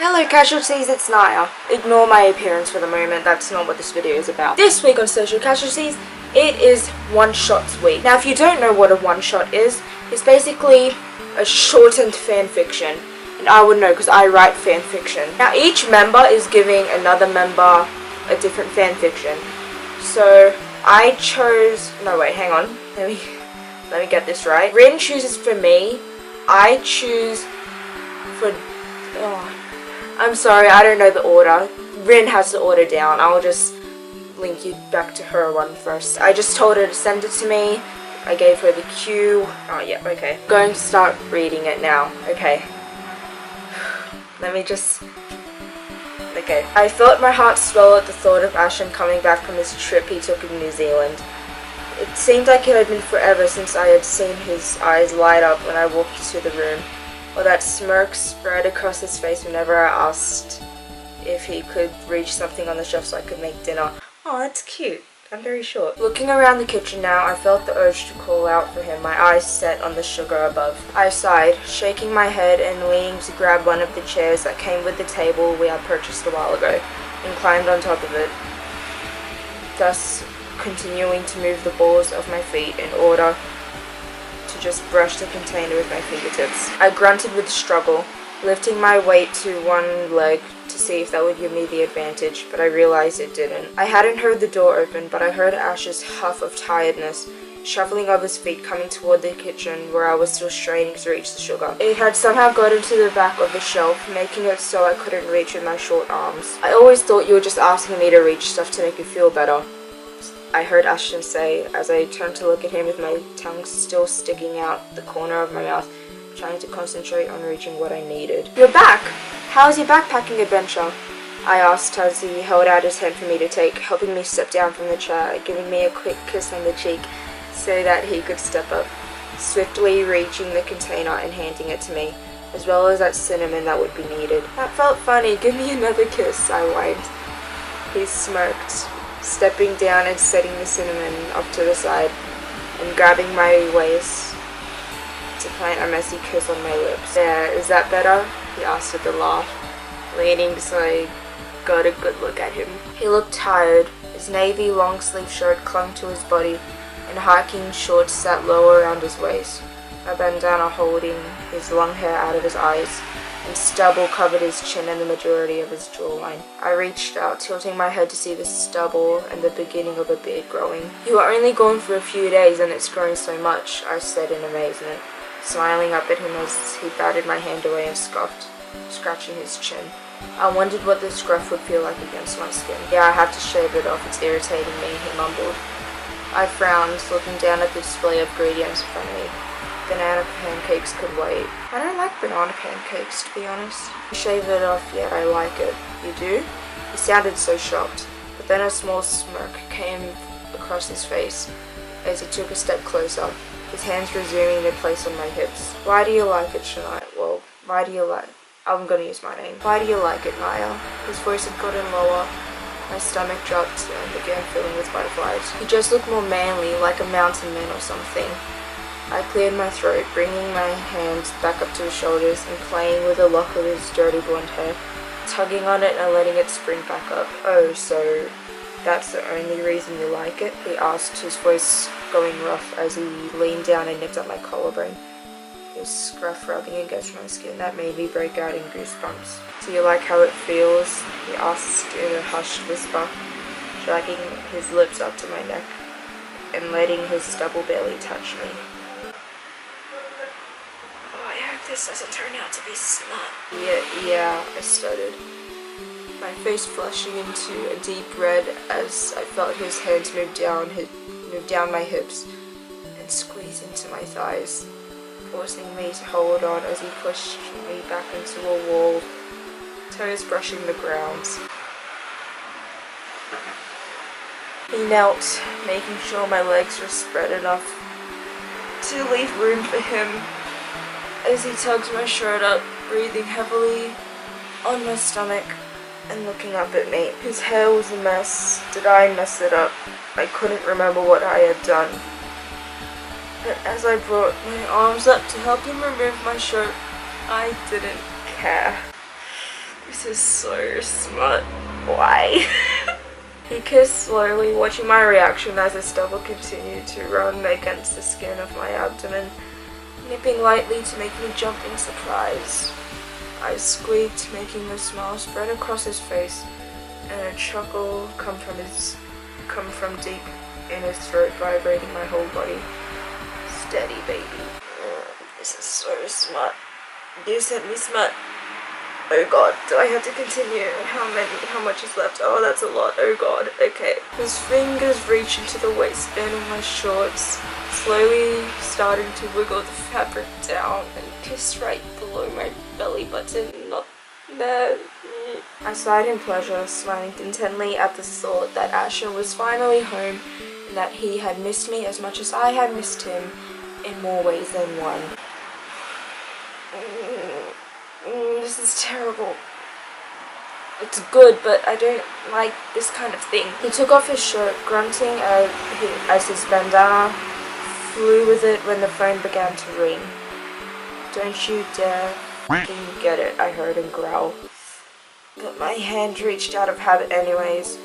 Hello Casualties, it's Naya. Ignore my appearance for the moment, that's not what this video is about. This week on Social Casualties, it is one-shots week. Now if you don't know what a one-shot is, it's basically a shortened fan fiction. And I would know because I write fan fiction. Now each member is giving another member a different fan fiction. So I chose, no wait, hang on, let me get this right. Rin chooses for me, I choose for, I'm sorry, I don't know the order. Rin has the order down. I'll just link you back to her one first. I just told her to send it to me. I gave her the cue. Oh yeah, okay. Going to start reading it now. Okay. Let me just... Okay. I felt my heart swell at the thought of Ashton coming back from his trip he took in New Zealand. It seemed like it had been forever since I had seen his eyes light up when I walked into the room, or that smirk spread across his face whenever I asked if he could reach something on the shelf so I could make dinner. Oh, that's cute. I'm very short. Looking around the kitchen now, I felt the urge to call out for him, my eyes set on the sugar above. I sighed, shaking my head and leaning to grab one of the chairs that came with the table we had purchased a while ago, and climbed on top of it, thus continuing to move the balls of my feet in order to just brush the container with my fingertips. I grunted with struggle, lifting my weight to one leg to see if that would give me the advantage, but I realized it didn't. I hadn't heard the door open, but I heard Ash's huff of tiredness, shuffling of his feet coming toward the kitchen where I was still straining to reach the sugar. It had somehow gotten to the back of the shelf, making it so I couldn't reach with my short arms. I always thought you were just asking me to reach stuff to make you feel better, I heard Ashton say as I turned to look at him with my tongue still sticking out the corner of my mouth, trying to concentrate on reaching what I needed. You're back! How's your backpacking adventure? I asked as he held out his hand for me to take, helping me step down from the chair, giving me a quick kiss on the cheek so that he could step up, swiftly reaching the container and handing it to me, as well as that cinnamon that would be needed. That felt funny, give me another kiss, I whined. He smirked, stepping down and setting the cinnamon up to the side, and grabbing my waist to plant a messy kiss on my lips. There, is that better? He asked with a laugh, leaning so I got a good look at him. He looked tired. His navy long-sleeve shirt clung to his body, and hiking shorts sat low around his waist, a bandana holding his long hair out of his eyes, and stubble covered his chin and the majority of his jawline. I reached out, tilting my head to see the stubble and the beginning of a beard growing. You were only gone for a few days and it's grown so much, I said in amazement, smiling up at him as he batted my hand away and scoffed, scratching his chin. I wondered what the scruff would feel like against my skin. Yeah, I have to shave it off, it's irritating me, he mumbled. I frowned, looking down at the display of ingredients in front of me. Banana pancakes could wait. I don't like banana pancakes, to be honest. I shaved it off, yet I like it. You do? He sounded so shocked, but then a small smirk came across his face as he took a step closer, his hands resuming their place on my hips. Why do you like it, Shania? Well, why do you like... I'm gonna use my name. Why do you like it, Naya? His voice had gotten lower. My stomach dropped and began filling with butterflies. He just looked more manly, like a mountain man or something. I cleared my throat, bringing my hands back up to his shoulders and playing with a lock of his dirty blonde hair, tugging on it and letting it spring back up. Oh, so that's the only reason you like it? He asked, his voice going rough as he leaned down and nipped at my collarbone, his scruff rubbing against my skin. That made me break out in goosebumps. Do you like how it feels? He asked in a hushed whisper, dragging his lips up to my neck and letting his stubble belly touch me. This doesn't turn out to be snot. Yeah, I stuttered, my face flushing into a deep red as I felt his hands move down my hips and squeeze into my thighs, forcing me to hold on as he pushed me back into a wall, toes brushing the ground. He knelt, making sure my legs were spread enough to leave room for him, as he tugged my shirt up, breathing heavily on my stomach and looking up at me. His hair was a mess. Did I mess it up? I couldn't remember what I had done. But as I brought my arms up to help him remove my shirt, I didn't care. This is so smart. Why? He kissed slowly, watching my reaction as the stubble continued to run against the skin of my abdomen, nipping lightly to make me jump in surprise. I squeaked, making a smile spread across his face, and a chuckle come from deep in his throat, vibrating my whole body. Steady, baby. This is so smart. You sent me smart. Oh god, do I have to continue? How much is left? Oh, that's a lot. Oh god, okay. His fingers reach into the waistband of my shorts, slowly starting to wiggle the fabric down and kiss right below my belly button. Not there. I sighed in pleasure, smiling intently at the thought that Asher was finally home and that he had missed me as much as I had missed him in more ways than one. This is terrible. It's good, but I don't like this kind of thing. He took off his shirt, grunting as his bandana flew with it when the phone began to ring. Don't you dare f***ing get it, I heard him growl. But my hand reached out of habit anyways.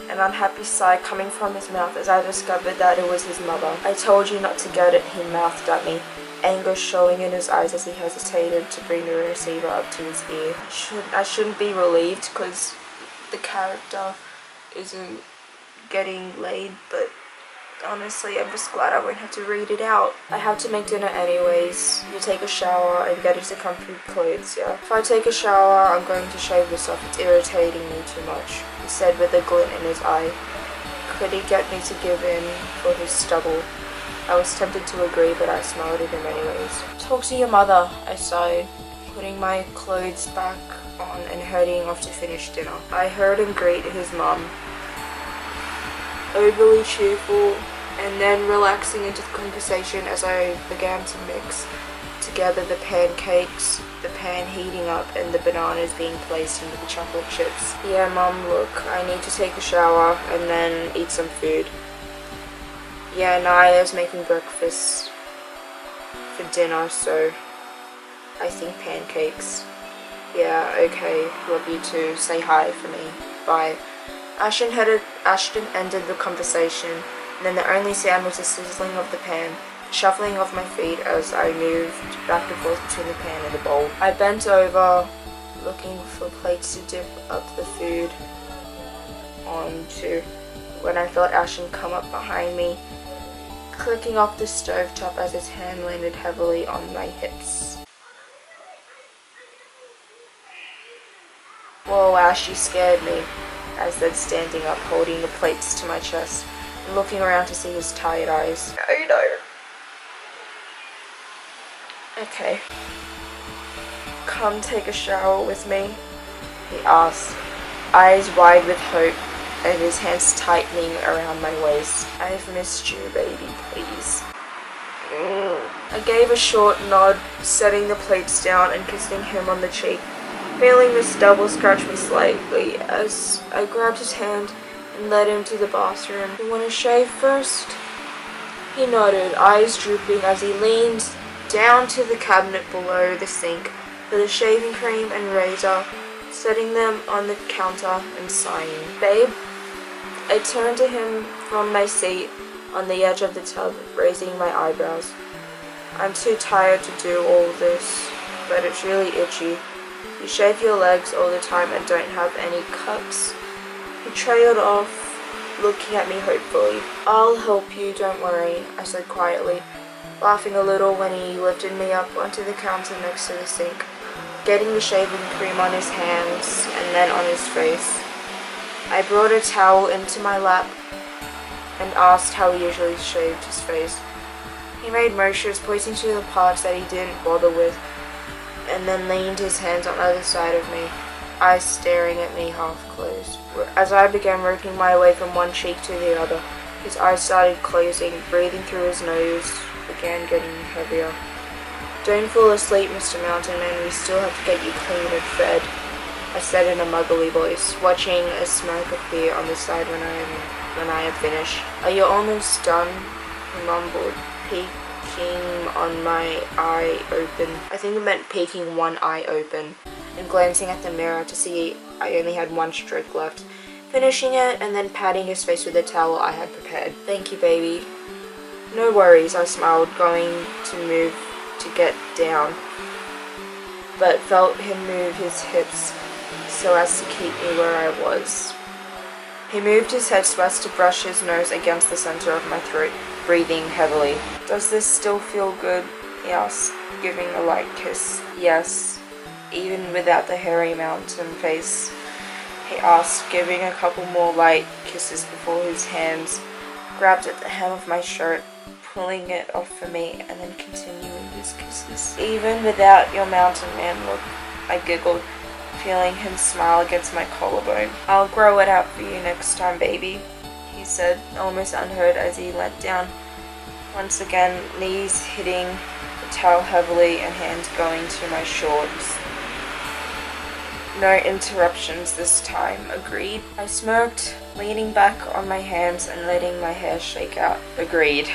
An unhappy sigh coming from his mouth as I discovered that it was his mother. I told you not to get it, he mouthed at me, anger showing in his eyes as he hesitated to bring the receiver up to his ear. I shouldn't be relieved because the character isn't getting laid, but honestly, I'm just glad I won't have to read it out. I have to make dinner anyways. You take a shower and get into comfy clothes, yeah? If I take a shower, I'm going to shave this off. It's irritating me too much, he said with a glint in his eye. Could he get me to give in for his stubble? I was tempted to agree, but I smiled at him anyways. Talk to your mother, I sighed, putting my clothes back on and heading off to finish dinner. I heard him greet his mum, overly cheerful, and then relaxing into the conversation as I began to mix together the pancakes, the pan heating up, and the bananas being placed into the chocolate chips. Yeah, Mum, look, I need to take a shower and then eat some food. Yeah, Naya's making breakfast for dinner, so I think pancakes. Yeah, okay, love you too. Say hi for me. Bye. Ashton ended the conversation, and then the only sound was the sizzling of the pan, the shuffling of my feet as I moved back and forth between the pan and the bowl. I bent over, looking for plates to dip up the food onto, when I felt Ashton come up behind me, clicking off the stovetop as his hand landed heavily on my hips. Whoa, Ash, you scared me, I said, standing up, holding the plates to my chest, and looking around to see his tired eyes. Oh no. Okay. Come take a shower with me, he asked, eyes wide with hope, and his hands tightening around my waist. I've missed you, baby, please. I gave a short nod, setting the plates down and kissing him on the cheek, feeling the stubble scratch me slightly as I grabbed his hand and led him to the bathroom. You want to shave first? He nodded, eyes drooping as he leaned down to the cabinet below the sink for the shaving cream and razor, setting them on the counter and sighing. Babe? I turned to him from my seat on the edge of the tub, raising my eyebrows. I'm too tired to do all this, but it's really itchy. You shave your legs all the time and don't have any cuts. He trailed off, looking at me hopefully. I'll help you, don't worry, I said quietly, laughing a little when he lifted me up onto the counter next to the sink, getting the shaving cream on his hands and then on his face. I brought a towel into my lap and asked how he usually shaved his face. He made motions pointing to the parts that he didn't bother with, and then leaned his hands on either side of me, eyes staring at me half closed. As I began working my way from one cheek to the other, his eyes started closing, breathing through his nose began getting heavier. Don't fall asleep, Mr. Mountain Man, we still have to get you clean and fed, I said in a muggly voice, watching a smirk appear on the side when I had finished. Are you almost done? He mumbled, peeking on my eye open. I think it meant peeking one eye open, and glancing at the mirror to see I only had one stroke left, finishing it and then patting his face with the towel I had prepared. "Thank you, baby." "No worries," I smiled, going to move to get down, but felt him move his hips so as to keep me where I was. He moved his head so as to brush his nose against the center of my throat, breathing heavily. "Does this still feel good?" he asked, giving a light kiss. "Yes, even without the hairy mountain face," he asked, giving a couple more light kisses before his hands grabbed at the hem of my shirt, pulling it off for me, and then continuing his kisses. "Even without your mountain man look," I giggled, feeling him smile against my collarbone. "I'll grow it out for you next time, baby," he said, almost unheard as he leant down, once again, knees hitting the towel heavily and hands going to my shorts. "No interruptions this time," agreed. I smirked, leaning back on my hands and letting my hair shake out. "Agreed."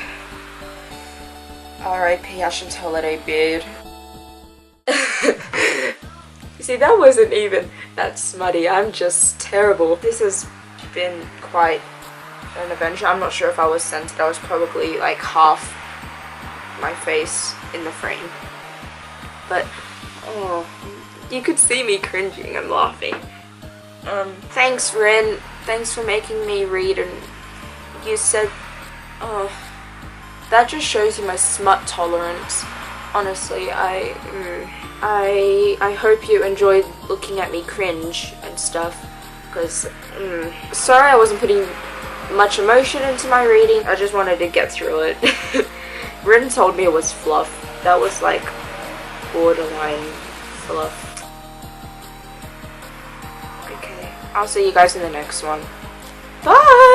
R.I.P. Ashton's holiday beard. See, that wasn't even that smutty. I'm just terrible. This has been quite an adventure. I'm not sure if I was censored. I was probably like half my face in the frame. But, oh, you could see me cringing and laughing. Thanks, Rin. Thanks for making me read, and you said, oh, that just shows you my smut tolerance. Honestly, I hope you enjoyed looking at me cringe and stuff, because, sorry I wasn't putting much emotion into my reading. I just wanted to get through it. Rin told me it was fluff. That was like borderline fluff. Okay, I'll see you guys in the next one. Bye!